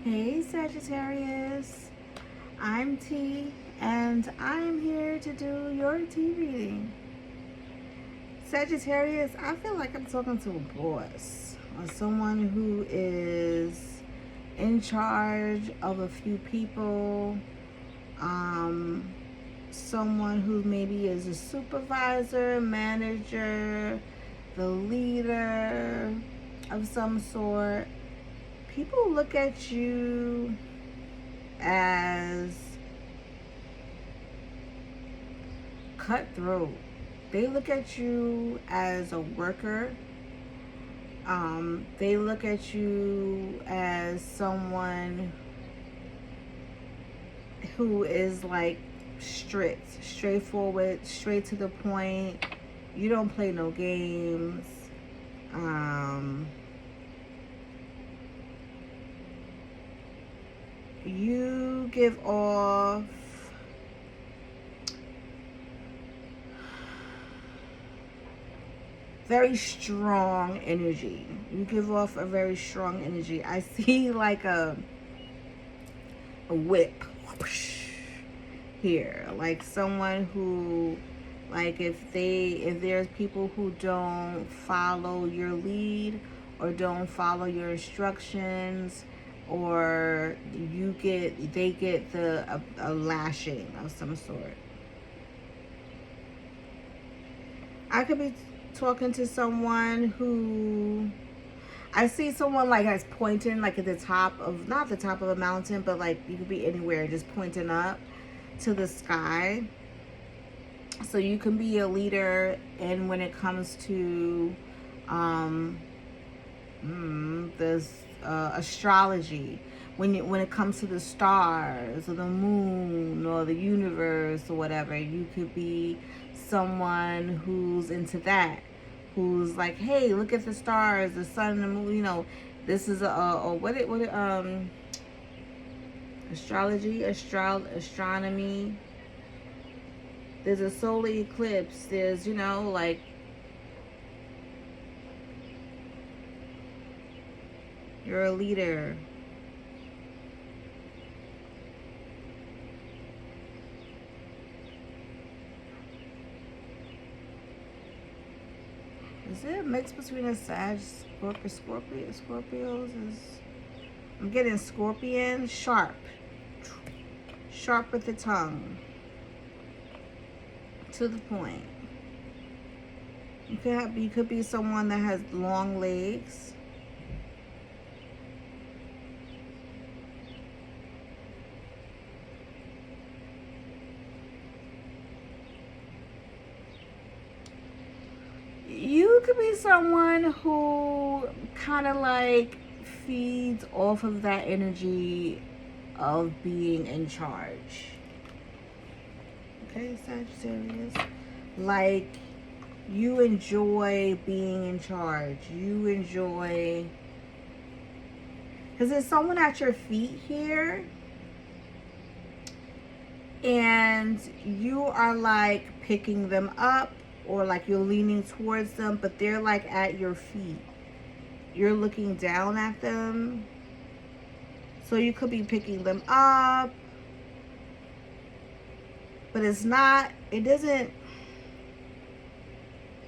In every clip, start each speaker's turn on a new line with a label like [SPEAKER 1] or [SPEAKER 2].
[SPEAKER 1] Hey Sagittarius, I'm T and I'm here to do your T reading. Sagittarius, I feel like I'm talking to a boss or someone who is in charge of a few people, um, someone who maybe is a supervisor, manager, the leader of some sort. People look at you as cutthroat. They look at you as a worker. They look at you as someone who is like strict, straightforward, straight to the point. You don't play no games. Um, you give off very strong energy. You give off a very strong energy. I see like a whip here, like someone who, like if there's people who don't follow your lead or don't follow your instructions, or they get a lashing of some sort. I could be talking to someone who, I see someone like that's pointing like at the top of, not the top of a mountain, but like you could be anywhere just pointing up to the sky. So you can be a leader, and when it comes to um this astrology, when it comes to the stars or the moon or the universe or whatever, you could be someone who's into that, who's like, hey, look at the stars, the sun and the moon, this is a astrology, astronomy. There's a solar eclipse, there's, like, you're a leader. Is it a mix between a Sag, Scorpios? I'm getting Scorpion, sharp with the tongue, to the point. You could be someone that has long legs. You could be someone who kind of like feeds off of that energy of being in charge. Okay, Sagittarius. Like, you enjoy being in charge. You enjoy, because there's someone at your feet here, and you are like picking them up, or like you're leaning towards them, but they're like at your feet. You're looking down at them. So you could be picking them up, but it doesn't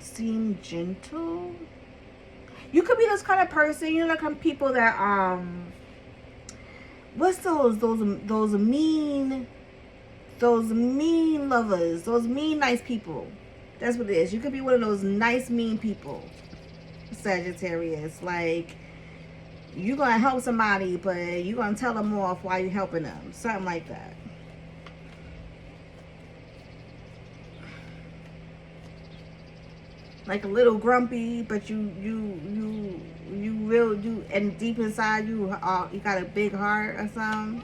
[SPEAKER 1] seem gentle. You could be this kind of person, like people that what's those mean lovers, those mean nice people. That's what it is. You could be one of those nice mean people, Sagittarius. Like, you're gonna help somebody, but you're gonna tell them off while you're helping them. Something like that. Like a little grumpy, but and deep inside you got a big heart or something.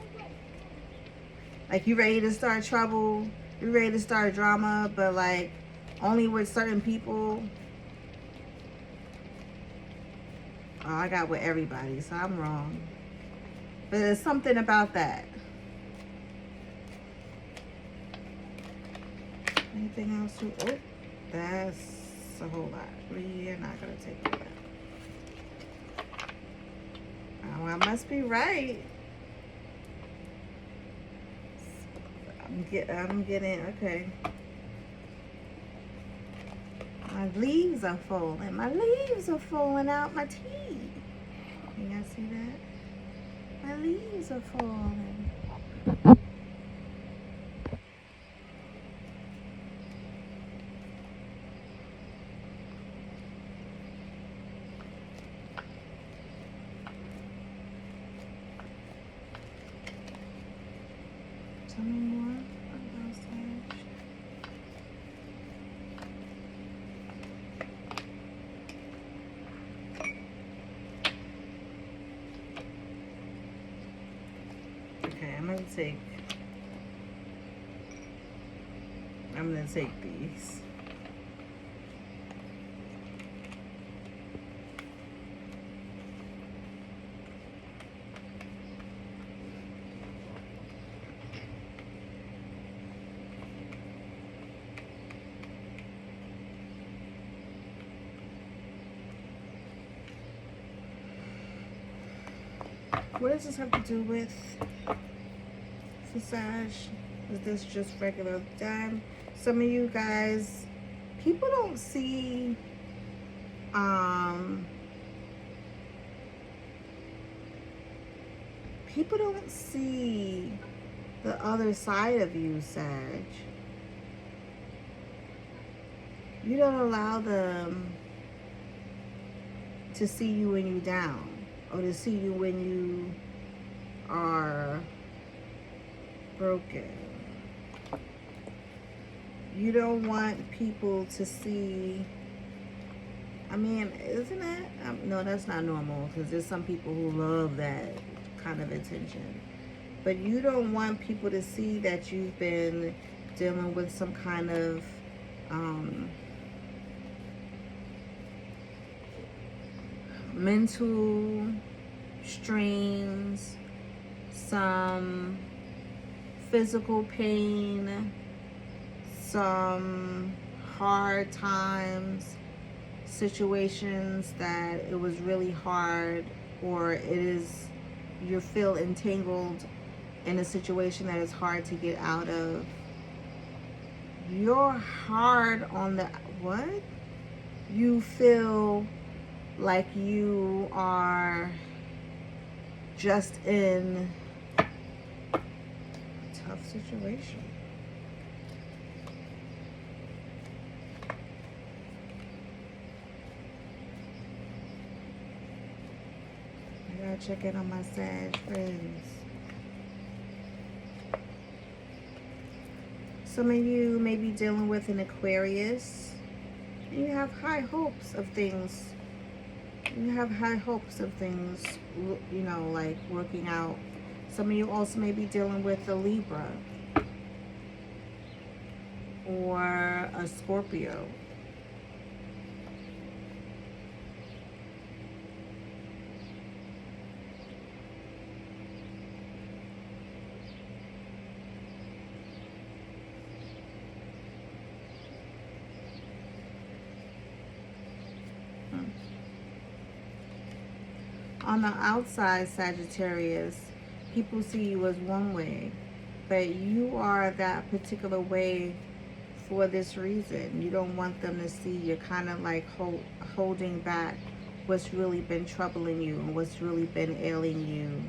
[SPEAKER 1] Like, you ready to start trouble, you ready to start drama, but like only with certain people. Oh, I got with everybody, so I'm wrong. But there's something about that. Anything else? Oh, that's a whole lot. We're not gonna take that. Oh, I must be right. I'm getting, okay. My leaves are falling. My leaves are falling out my tea. You guys see that? My leaves are falling. Tell me more about Sag. Okay, I'm gonna take these. What does this have to do with Sag? Is this just regular time? Some of you guys, people don't see people don't see the other side of you, Sag. You don't allow them to see you when you're down, or to see you when you are broken. You don't want people to see, I mean, isn't that, no, that's not normal, because there's some people who love that kind of attention. But you don't want people to see that you've been dealing with some kind of mental strains, some physical pain, some hard times, situations that it was really hard, or you feel entangled in a situation that is hard to get out of. You're hard on the, what? You feel like you are just in a tough situation. I gotta check in on my Sag friends. Some of you may be dealing with an Aquarius. You have high hopes of things. You have high hopes of things, you know, like working out. Some of you also may be dealing with a Libra or a Scorpio. On the outside, Sagittarius, people see you as one way, but you are that particular way for this reason. You don't want them to see. You're kind of like holding back what's really been troubling you and what's really been ailing you.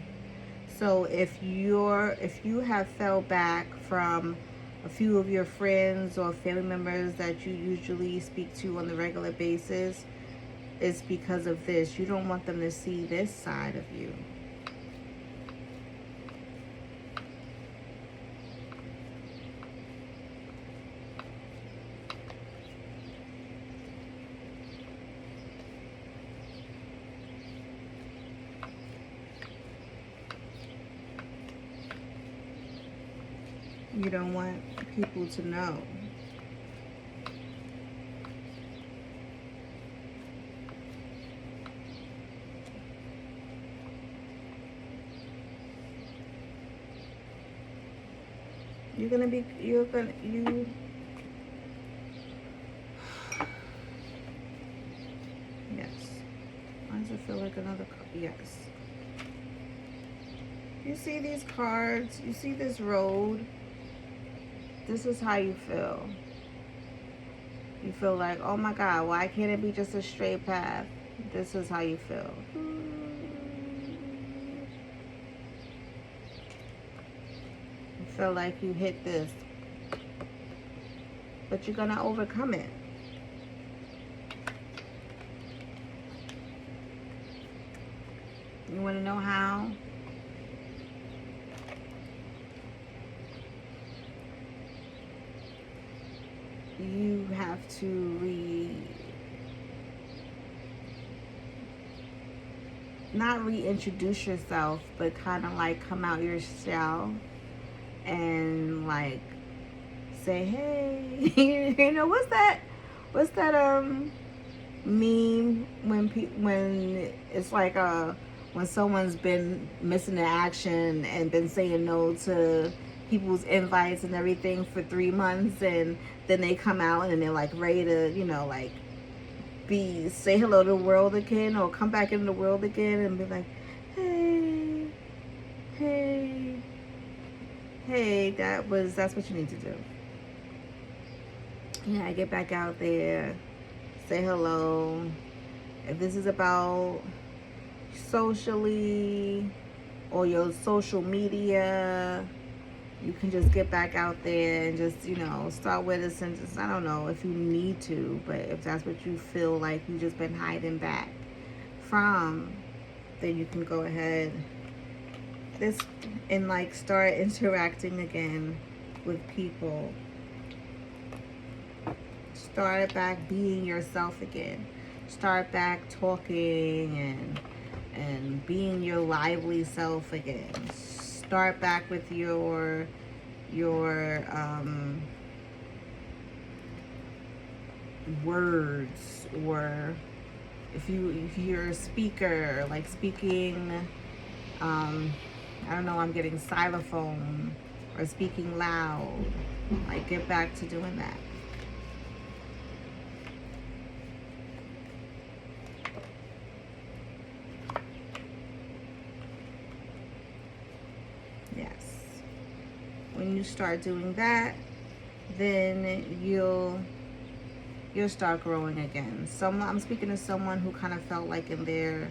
[SPEAKER 1] So if you have fell back from a few of your friends or family members that you usually speak to on the regular basis, it's because of this. You don't want them to see this side of you. You don't want people to know. Yes. Why does it feel like another card? Yes. You see these cards, you see this road. This is how you feel. You feel like, oh my God, why can't it be just a straight path? This is how you feel. You feel like you hit this, but you're gonna overcome it. You wanna know how? You have to not reintroduce yourself, but kind of like come out your shell and like say, hey, you know, what's that meme when it's like when someone's been missing in action and been saying no to people's invites and everything for 3 months, and then they come out and they're like ready to, you know, like say hello to the world again, or come back into the world again and be like, hey, hey, hey, that's what you need to do. Yeah, get back out there, say hello. If this is about socially or your social media, you can just get back out there and just, you know, start with a sentence. I don't know if you need to, but if that's what you feel like you've just been hiding back from, then you can go ahead and like start interacting again with people. Start back being yourself again. Start back talking and being your lively self again. Start back with your words, or if you're a speaker, like speaking, I don't know, I'm getting xylophone, or speaking loud. Like, get back to doing that. Yes. When you start doing that, then you'll start growing again. I'm speaking to someone who kind of felt like in their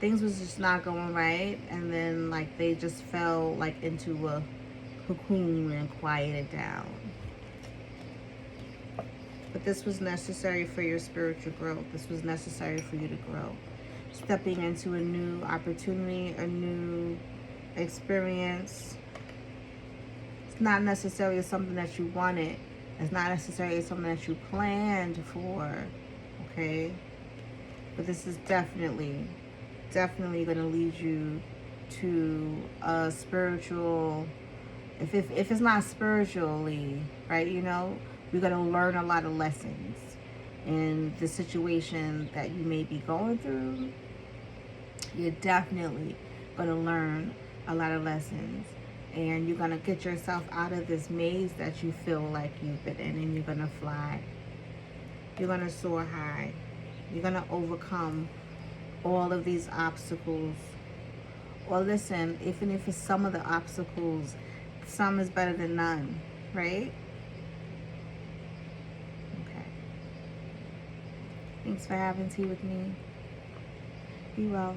[SPEAKER 1] things was just not going right, and then like they just fell like into a cocoon and quieted down. But this was necessary for your spiritual growth. This was necessary for you to grow. Stepping into a new opportunity, a new experience. It's not necessarily something that you wanted. It's not necessarily something that you planned for, okay? But this is definitely going to lead you to a spiritual, if it's not spiritually, right, you know, you're going to learn a lot of lessons in the situation that you may be going through. You're definitely going to learn a lot of lessons, and you're going to get yourself out of this maze that you feel like you've been in, and you're going to fly. You're going to soar high. You're going to overcome all of these obstacles. Or listen, even if it's some of the obstacles, some is better than none, right? Okay. Thanks for having tea with me. Be well.